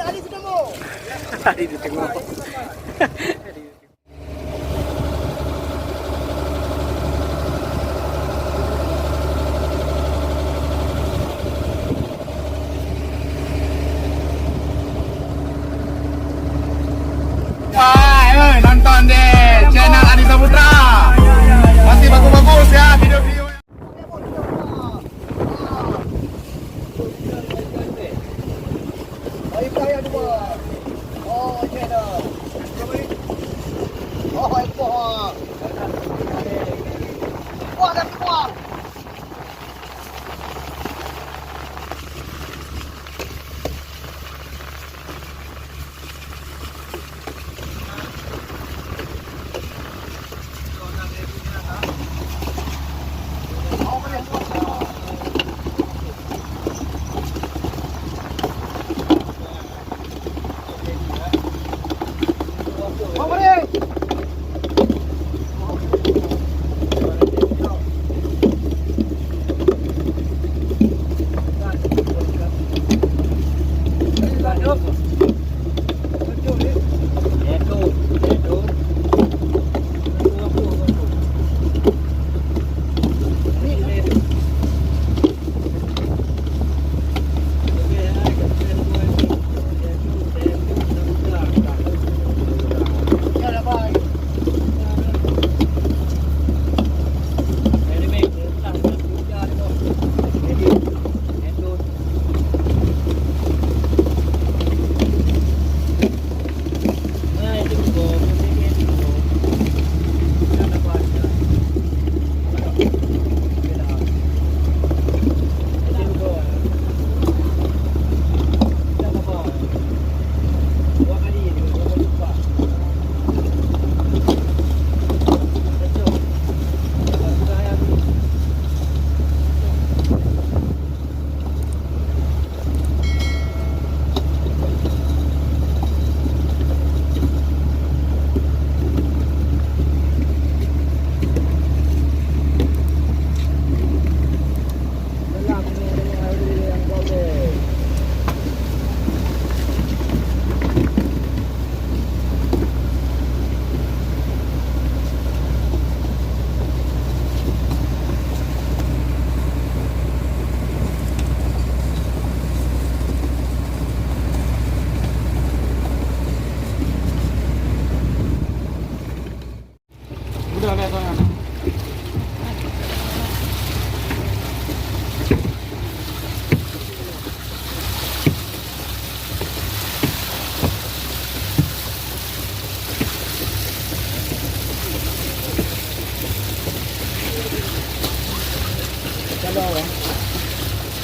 Ali sudah mau. Ali di tengok. Nonton deh channel Anissa Putra. Masih bagus-bagus ya video-video. Ayo saya dua. Oh, channel. Oh, ekor. Wah, dah keluar.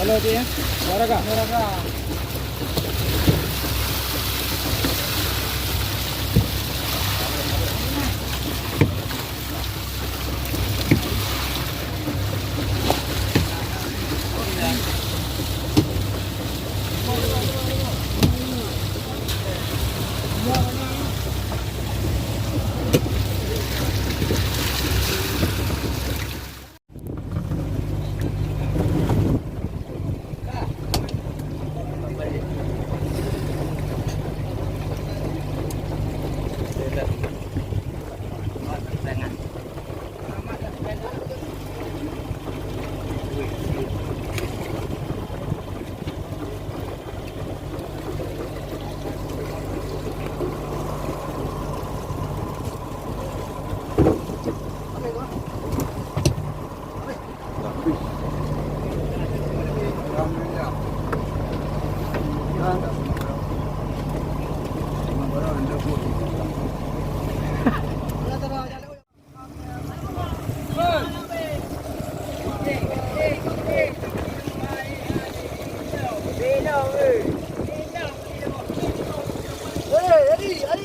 Kalau dia, Waraga.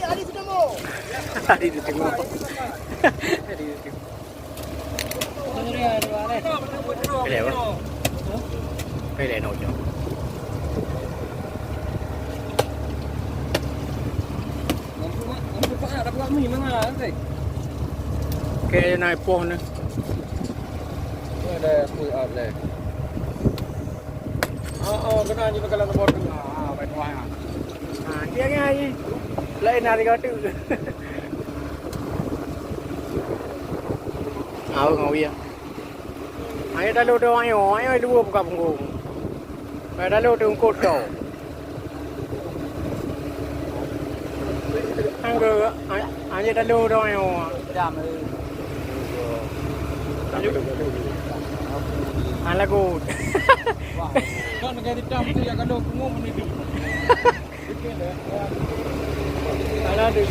Ali sudah mau. Ali di tengok. Ali di tengok. Cái đẹp không? Cái đẹp nổi chưa? Cái này po nữa. Đây, pui out đây. kena ni bakalan nombor tu. Baik tuan. Dia kan hari lain hari kata. Ngau ya. Ayo dah lu doang ayo dua buka punggung. Dah lu tu kod kau. Anggo ayo dah lu doang ayo. Jam. Ala good. Kan negara hitam tu yang kalau punggung ni. Ala tu.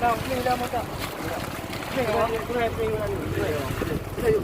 Dah, ni dah masak. Ni dah. Ni dah.